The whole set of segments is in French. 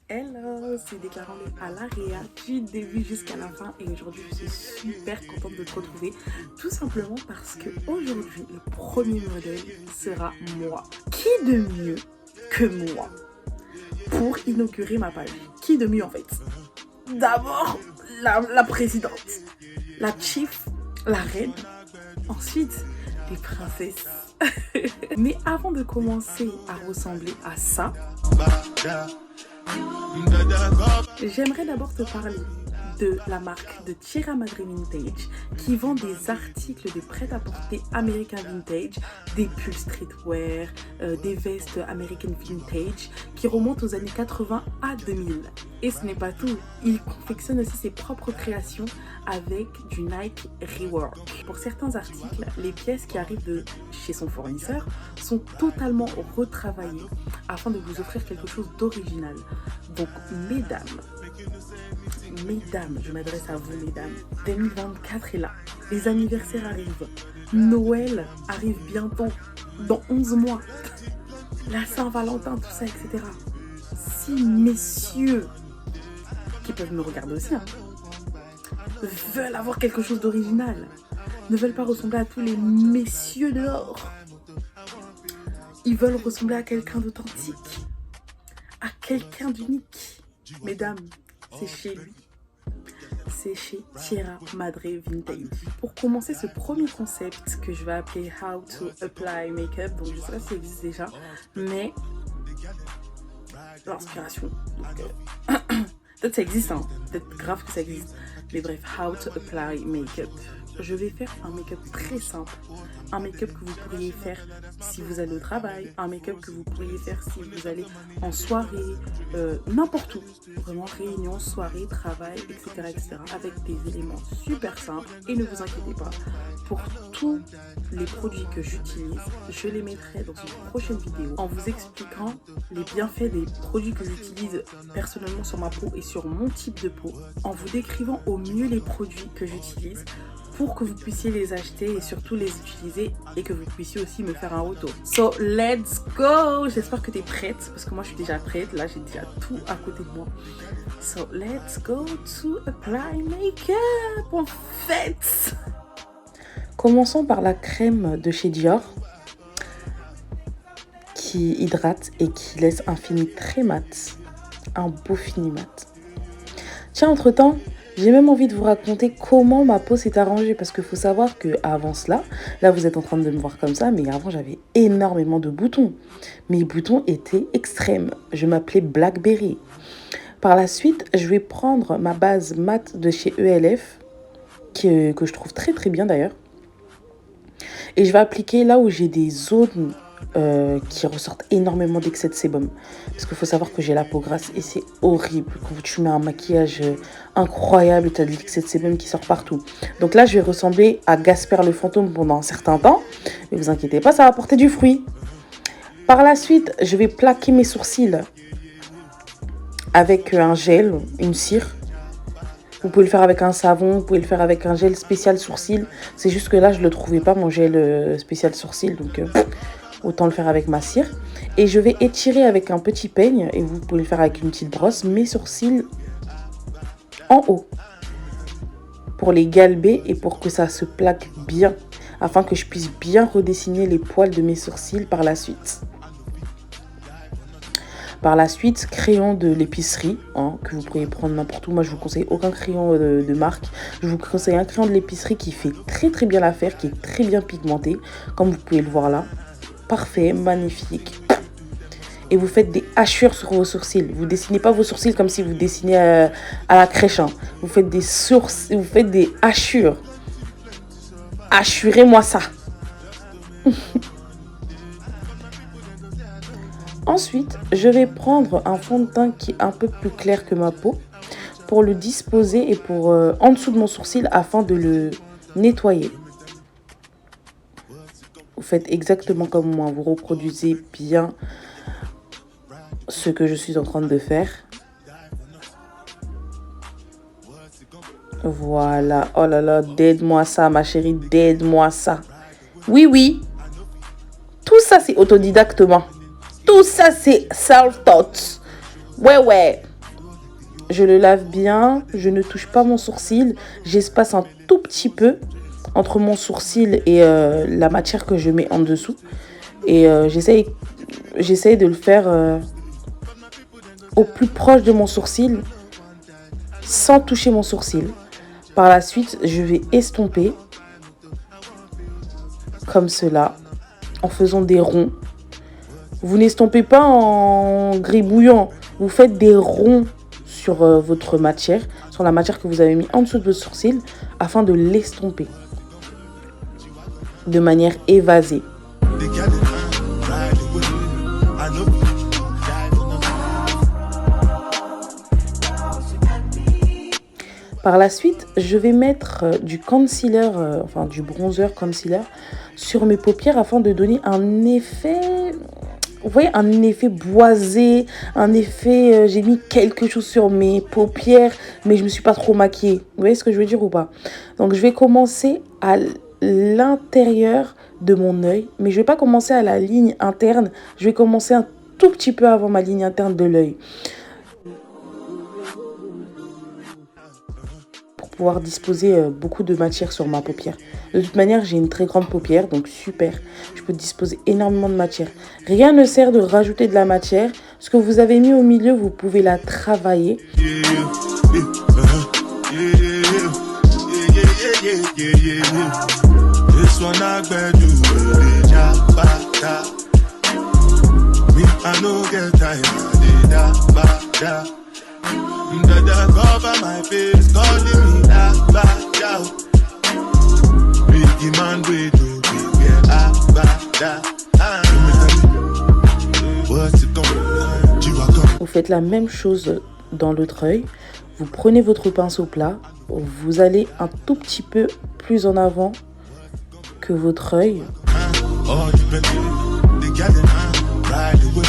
Hello, c'est Déclarant à l'AREA du début jusqu'à la fin et aujourd'hui je suis super contente de te retrouver tout simplement parce que aujourd'hui le premier modèle sera moi. Qui de mieux que moi pour inaugurer ma page? Qui de mieux en fait? D'abord la présidente, la chief, la reine, ensuite les princesses. Mais avant de commencer à ressembler à ça, j'aimerais d'abord te parler de la marque de Sierra Madre Vintage qui vend des articles de prêt-à-porter américain vintage, des pulls streetwear, des vestes American vintage qui remontent aux années 80 à 2000. Et ce n'est pas tout, il confectionne aussi ses propres créations avec du Nike Rework. Pour certains articles, les pièces qui arrivent de chez son fournisseur sont totalement retravaillées afin de vous offrir quelque chose d'original. Donc mesdames, je m'adresse à vous mesdames, 2024 est là, les anniversaires arrivent, Noël arrive bientôt, dans 11 mois, la Saint-Valentin, tout ça, etc. Si messieurs, qui peuvent me regarder aussi, veulent avoir quelque chose d'original, ne veulent pas ressembler à tous les messieurs dehors, ils veulent ressembler à quelqu'un d'authentique, à quelqu'un d'unique, mesdames, c'est chez lui. C'est chez Sierra Madre Vintage. Pour commencer ce premier concept que je vais appeler How to Apply Makeup, donc je sais pas si ça existe déjà, mais l'inspiration, peut-être ça existe, peut-être grave que ça existe, mais bref, How to Apply Makeup. Je vais faire un make-up très simple, un make-up que vous pourriez faire si vous allez au travail, un make-up que vous pourriez faire si vous allez en soirée, n'importe où, vraiment réunion, soirée, travail, etc., avec des éléments super simples. Et ne vous inquiétez pas, pour tous les produits que j'utilise, je les mettrai dans une prochaine vidéo en vous expliquant les bienfaits des produits que j'utilise personnellement sur ma peau et sur mon type de peau, en vous décrivant au mieux les produits que j'utilise, pour que vous puissiez les acheter et surtout les utiliser et que vous puissiez aussi me faire un retour. So, let's go! J'espère que tu es prête parce que moi je suis déjà prête. Là, j'ai déjà tout à côté de moi. So, let's go to apply makeup en fait! Commençons par la crème de chez Dior qui hydrate et qui laisse un fini très mat. Un beau fini mat. Tiens, entre-temps, j'ai même envie de vous raconter comment ma peau s'est arrangée parce qu'il faut savoir qu'avant cela, là vous êtes en train de me voir comme ça, mais avant j'avais énormément de boutons. Mes boutons étaient extrêmes. Je m'appelais Blackberry. Par la suite, je vais prendre ma base mat de chez ELF, que je trouve très très bien d'ailleurs. Et je vais appliquer là où j'ai des zones qui ressortent énormément d'excès de sébum. Parce qu'il faut savoir que j'ai la peau grasse et c'est horrible. Quand tu mets un maquillage incroyable, tu as de l'excès de sébum qui sort partout. Donc là, je vais ressembler à Gasper le fantôme pendant un certain temps. Mais vous inquiétez pas, ça va porter du fruit. Par la suite, je vais plaquer mes sourcils avec un gel, une cire. Vous pouvez le faire avec un savon, vous pouvez le faire avec un gel spécial sourcil. C'est juste que là, je ne le trouvais pas, mon gel spécial sourcil. Donc, autant le faire avec ma cire. Et je vais étirer avec un petit peigne, et vous pouvez le faire avec une petite brosse, mes sourcils en haut. Pour les galber et pour que ça se plaque bien. Afin que je puisse bien redessiner les poils de mes sourcils par la suite. Par la suite, crayon de l'épicerie, que vous pourriez prendre n'importe où. Moi, je vous conseille aucun crayon de marque. Je vous conseille un crayon de l'épicerie qui fait très très bien l'affaire, qui est très bien pigmenté, comme vous pouvez le voir là. Parfait, magnifique. Et vous faites des hachures sur vos sourcils. Vous dessinez pas vos sourcils comme si vous dessinez à la crèche. Vous faites des sourcils, vous faites des hachures. Hachure-moi ça. Ensuite, je vais prendre un fond de teint qui est un peu plus clair que ma peau pour le disposer et pour en dessous de mon sourcil afin de le nettoyer. Vous faites exactement comme moi. Vous reproduisez bien ce que je suis en train de faire. Voilà. Oh là là, d'aide-moi ça, ma chérie. D'aide-moi ça. Oui, oui. Tout ça, c'est autodidactement. Tout ça, c'est self-taught. Ouais, ouais. Je le lave bien. Je ne touche pas mon sourcil. J'espace un tout petit peu entre mon sourcil et la matière que je mets en dessous. Et j'essaye de le faire au plus proche de mon sourcil sans toucher mon sourcil. Par la suite, je vais estomper comme cela en faisant des ronds. Vous n'estompez pas en gribouillant. Vous faites des ronds sur votre matière, sur la matière que vous avez mis en dessous de votre sourcil afin de l'estomper de manière évasée. Par la suite, je vais mettre du concealer, enfin du bronzer concealer sur mes paupières afin de donner un effet, vous voyez, un effet boisé, un effet, j'ai mis quelque chose sur mes paupières, mais je me suis pas trop maquillée. Vous voyez ce que je veux dire ou pas? Donc je vais commencer à l'intérieur de mon œil, mais je vais pas commencer à la ligne interne, je vais commencer un tout petit peu avant ma ligne interne de l'œil. Pouvoir disposer beaucoup de matière sur ma paupière. De toute manière, j'ai une très grande paupière, donc super. Je peux disposer énormément de matière. Rien ne sert de rajouter de la matière. Ce que vous avez mis au milieu, vous pouvez la travailler. Vous faites la même chose dans l'autre œil. Vous prenez votre pinceau plat, vous allez un tout petit peu plus en avant que votre œil.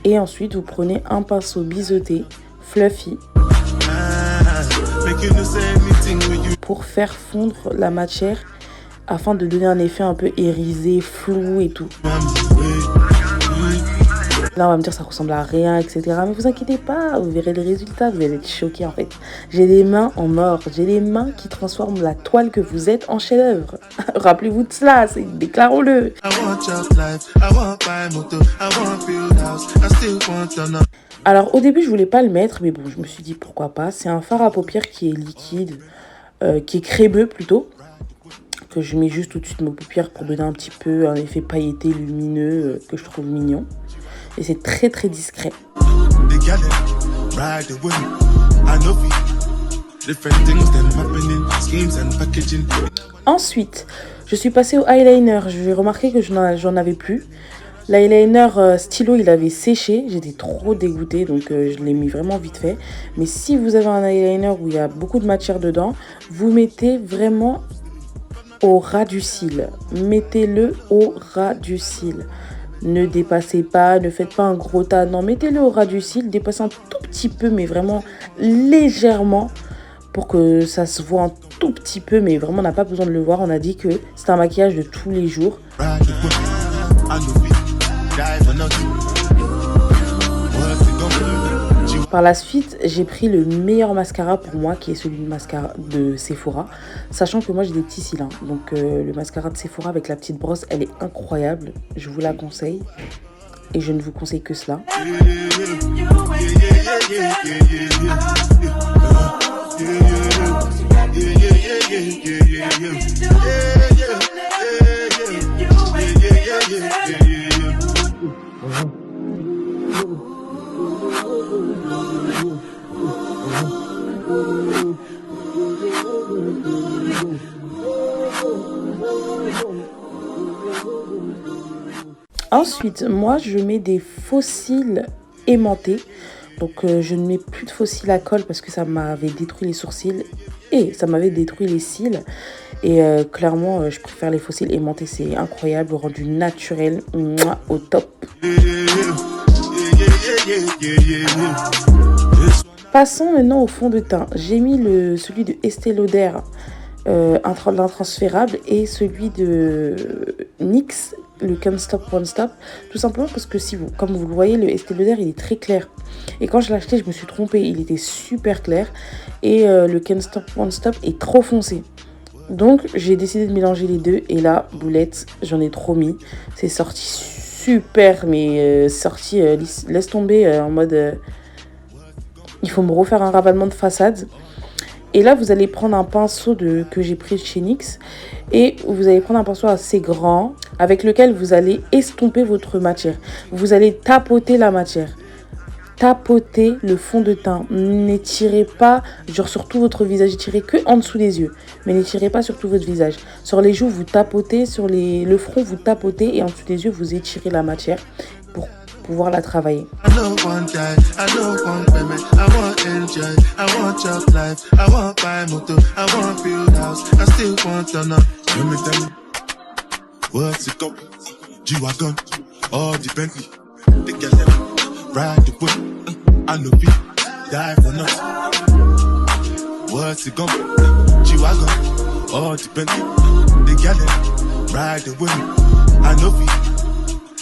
Et ensuite, vous prenez un pinceau biseauté, fluffy, pour faire fondre la matière afin de donner un effet un peu irisé, flou et tout. Là, on va me dire ça ressemble à rien, etc. Mais vous inquiétez pas, vous verrez les résultats, vous allez être choqués en fait. J'ai des mains en or, j'ai des mains qui transforment la toile que vous êtes en chef-d'œuvre. Rappelez-vous de cela, déclarons-le. Alors au début, je voulais pas le mettre, mais bon, je me suis dit pourquoi pas. C'est un fard à paupières qui est liquide, qui est crémeux plutôt, que je mets juste au-dessus de mes paupières pour donner un petit peu un effet pailleté, lumineux, que je trouve mignon. Et c'est très très discret. Ensuite, je suis passée au eyeliner. J'ai remarqué que j'en avais plus. L'eyeliner stylo, il avait séché. J'étais trop dégoûtée, donc je l'ai mis vraiment vite fait. Mais si vous avez un eyeliner où il y a beaucoup de matière dedans, vous mettez vraiment au ras du cil. Mettez-le au ras du cil. Ne dépassez pas, ne faites pas un gros tas. Non, mettez-le au ras du cil, dépassez un tout petit peu, mais vraiment légèrement, pour que ça se voit un tout petit peu, mais vraiment on n'a pas besoin de le voir. On a dit que c'est un maquillage de tous les jours. Par la suite, j'ai pris le meilleur mascara pour moi, qui est celui de Sephora. Sachant que moi, j'ai des petits cils. Hein. Donc, le mascara de Sephora avec la petite brosse, elle est incroyable. Je vous la conseille. Et je ne vous conseille que cela. Ensuite, moi, je mets des faux cils aimantés. Donc, je ne mets plus de faux cils à colle parce que ça m'avait détruit les sourcils. et ça m'avait détruit les cils. Et clairement, je préfère les faux cils aimantés, c'est incroyable, rendu naturel, mouah, au top. Passons maintenant au fond de teint. J'ai mis celui de Estée Lauder, l'intransférable, et celui de NYX, le Can't Stop Won't Stop, tout simplement parce que comme vous le voyez, le Estée Lauder il est très clair. Et quand je l'ai acheté, je me suis trompée, il était super clair. Et le Can't Stop Won't Stop est trop foncé. Donc j'ai décidé de mélanger les deux. Et là, boulette, j'en ai trop mis. C'est sorti super, mais sorti, laisse tomber, en mode... il faut me refaire un ravalement de façade. Et là, vous allez prendre un pinceau que j'ai pris chez NYX. Et vous allez prendre un pinceau assez grand avec lequel vous allez estomper votre matière. Vous allez tapoter la matière. Tapotez le fond de teint. N'étirez pas genre sur tout votre visage. Étirez que en dessous des yeux. Mais n'étirez pas sur tout votre visage. Sur les joues, vous tapotez. Sur le front, vous tapotez. Et en dessous des yeux, vous étirez la matière pour pouvoir la travailler.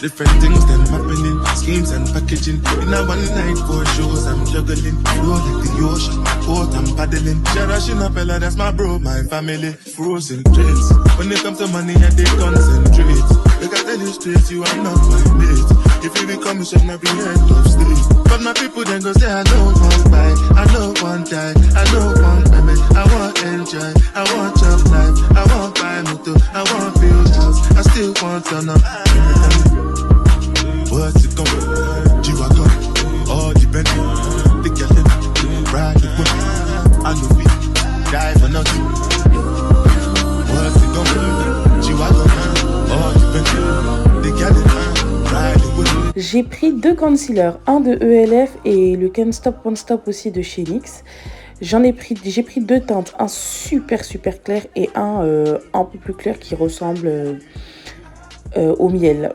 Different things them happening, schemes and packaging. In a one night for shows, I'm juggling. Flow like the ocean, port I'm paddling. Sharashina fella, that's my bro, my family. Frozen trails. When it comes to money, I they concentrate. Look, I tell you straight, you are not my mate. If you become a chef, be head of state. But my people then go say, I don't want buy, I don't want die, I don't want payment, I want enjoy, I want job life, I want buy motor, I want build house, I still want to know. What's it gonna G-Wagon, all depending. The girl, ride the whip. I know we die for nothing. What's it gonna G-Wagon, all depending. The girl, ride the whip. J'ai pris 2 concealers, un de ELF et le Can't Stop Won't Stop aussi de chez NYX. J'ai pris 2 teintes, un super clair et un peu plus clair qui ressemble au miel.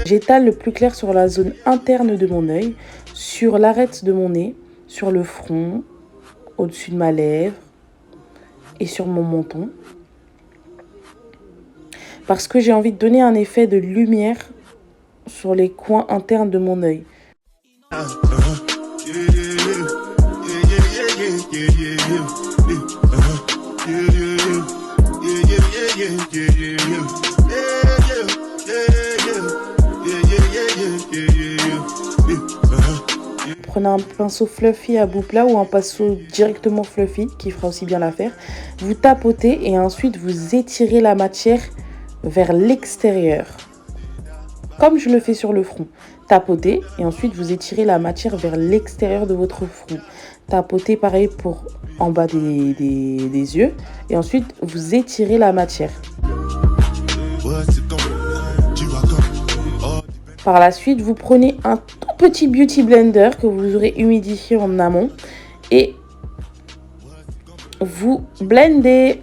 J'étale le plus clair sur la zone interne de mon œil, sur l'arête de mon nez, sur le front, au-dessus de ma lèvre et sur mon menton. Parce que j'ai envie de donner un effet de lumière sur les coins internes de mon œil. Prenez un pinceau fluffy à bout plat ou un pinceau directement fluffy qui fera aussi bien l'affaire. Vous tapotez et ensuite vous étirez la matière vers l'extérieur. Comme je le fais sur le front. Tapotez et ensuite vous étirez la matière vers l'extérieur de votre front. Tapotez pareil pour en bas des yeux et ensuite vous étirez la matière. Par la suite, vous prenez un tout petit beauty blender que vous aurez humidifié en amont et vous blendez.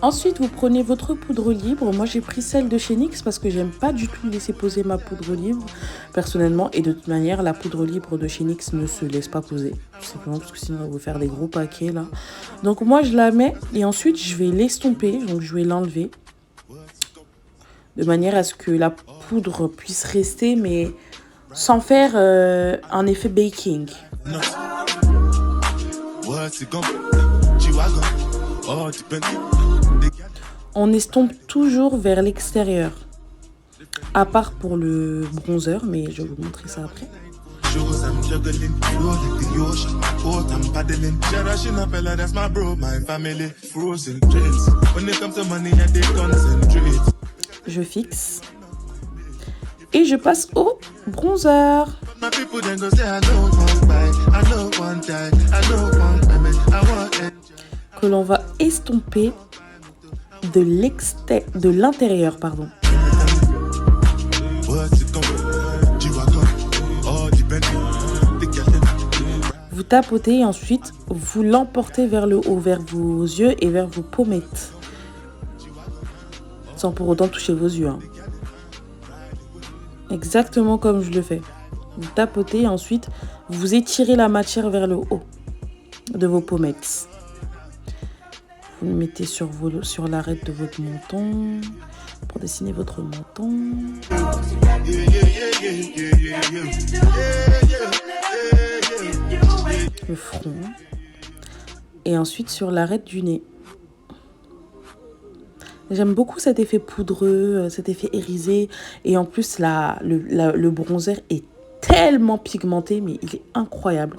Ensuite, vous prenez votre poudre libre. Moi, j'ai pris celle de chez NYX parce que j'aime pas du tout laisser poser ma poudre libre, personnellement. Et de toute manière, la poudre libre de chez NYX ne se laisse pas poser. Tout simplement parce que sinon, on va vous faire des gros paquets, là. Donc, moi, je la mets et ensuite, je vais l'estomper. Donc, je vais l'enlever. De manière à ce que la poudre puisse rester, mais sans faire un effet baking. On estompe toujours vers l'extérieur. À part pour le bronzer, mais je vais vous montrer ça après. Je fixe. Et je passe au bronzer. Que l'on va estomper de l'intérieur, pardon. Vous tapotez et ensuite vous l'emportez vers le haut, vers vos yeux et vers vos pommettes. Sans pour autant toucher vos yeux. Hein. Exactement comme je le fais. Vous tapotez et ensuite vous étirez la matière vers le haut de vos pommettes. Vous le mettez sur l'arête de votre menton pour dessiner votre menton. Le front. Et ensuite sur l'arête du nez. J'aime beaucoup cet effet poudreux, cet effet irisé. Et en plus, le bronzer est tellement pigmenté, mais il est incroyable.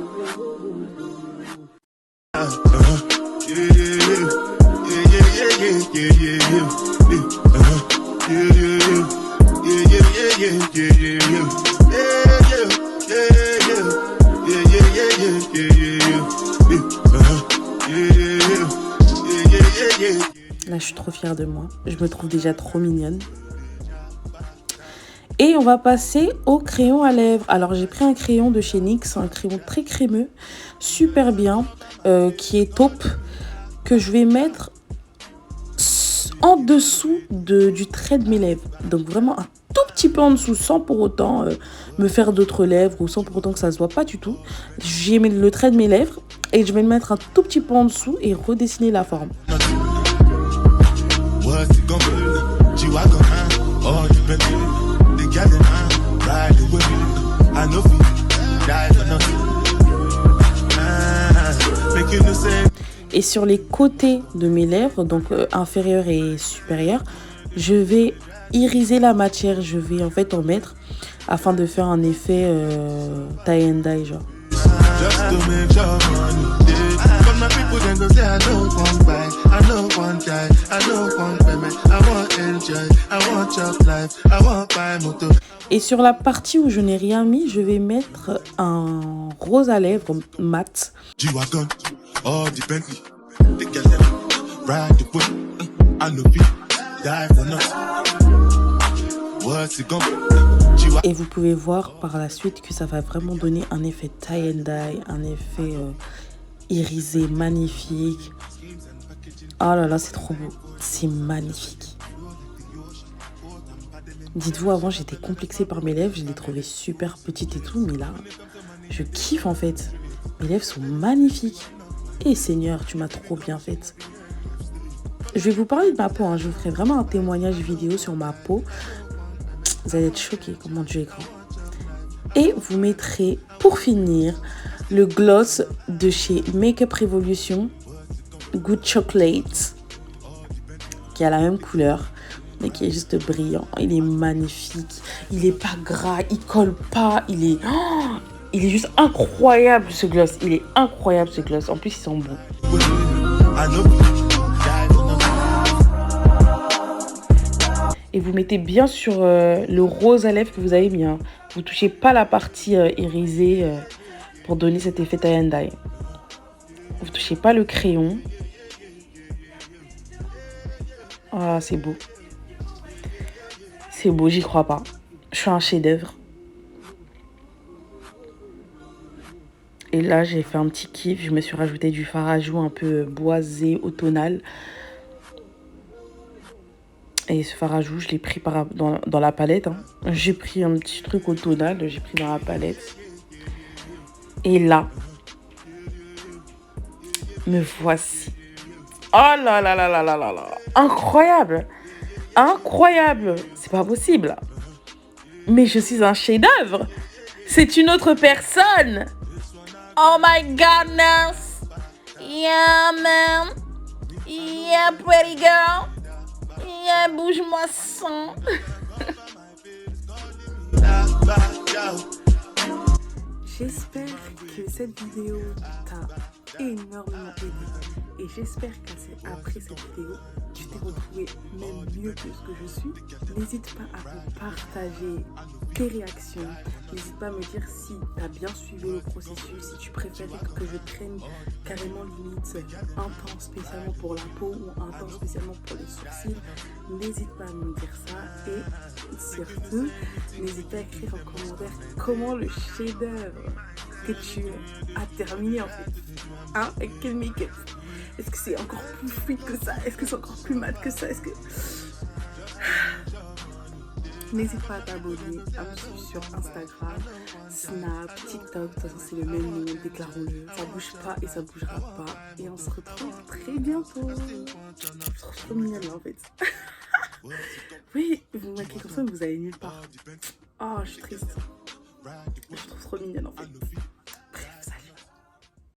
Là, je suis trop fière de moi. Je me trouve déjà trop mignonne. Et on va passer au crayon à lèvres. Alors, j'ai pris un crayon de chez NYX, un crayon très crémeux, super bien, qui est taupe, que je vais mettre en dessous du trait de mes lèvres. Donc, vraiment un tout petit peu en dessous, sans pour autant me faire d'autres lèvres ou sans pour autant que ça se voit pas du tout. J'ai mis le trait de mes lèvres et je vais le mettre un tout petit peu en dessous et redessiner la forme. Et sur les côtés de mes lèvres, donc inférieures et supérieures, je vais iriser la matière. Je vais en fait en mettre afin de faire un effet tie and dye genre. Et sur la partie où je n'ai rien mis, je vais mettre un rose à lèvres mat. Et vous pouvez voir par la suite que ça va vraiment donner un effet tie and dye, un effet irisé magnifique. Oh là là, c'est trop beau, c'est magnifique. Dites-vous, avant j'étais complexée par mes lèvres, je les trouvais super petites et tout, mais là, je kiffe en fait. Mes lèvres sont magnifiques. Et Seigneur, tu m'as trop bien faite. Je vais vous parler de ma peau, hein. Je vous ferai vraiment un témoignage vidéo sur ma peau. Vous allez être choqués, comme mon Dieu est grand. Et vous mettrez, pour finir, le gloss de chez Makeup Revolution, Good Chocolate, qui a la même couleur, mais qui est juste brillant. Il est magnifique, il est pas gras, il colle pas, il est juste incroyable ce gloss. Il est incroyable ce gloss. En plus, il sent bon. Et vous mettez bien sur le rose à lèvres que vous avez mis. Hein. Vous touchez pas la partie irisée pour donner cet effet tie and dye. Vous touchez pas le crayon. Ah, c'est beau. C'est beau, j'y crois pas. Je suis un chef-d'œuvre. Et là, j'ai fait un petit kiff. Je me suis rajouté du fard à joues un peu boisé, automnal. Et ce fard à joues, je l'ai pris dans la palette. Hein. J'ai pris un petit truc automnal, j'ai pris dans la palette. Et là, me voici. Oh là là là là là là là. Incroyable. Incroyable. C'est pas possible. Mais je suis un chef-d'œuvre. C'est une autre personne. Oh my goodness. Yeah, man. Yeah, pretty girl. Yeah, bouge-moi sang. J'espère que cette vidéo t'a énormément aidé et j'espère que c'est après cette vidéo, tu t'es retrouvé même mieux que ce que je suis. N'hésite pas à me partager tes réactions. N'hésite pas à me dire si tu as bien suivi le processus, si tu préfères que je prenne carrément limite un temps spécialement pour la peau ou un temps spécialement pour les sourcils. N'hésite pas à me dire ça et surtout, n'hésite pas à écrire en commentaire comment le chef-d'œuvre que tu as terminé en fait. Hein? Avec quel make-up? Est-ce que c'est encore plus fluide que ça? Est-ce que c'est encore plus mat que ça? Est-ce que... N'hésite pas à t'abonner, à me suivre sur Instagram, Snap, TikTok, de toute façon c'est le même nom, déclarons-le. Ça bouge pas et ça bougera pas. Et on se retrouve très bientôt. Je trouve trop mignonne là en fait. Oui, vous me maquillez comme ça, mais vous allez nulle part. Oh, je suis triste. Je trouve trop mignonne en fait.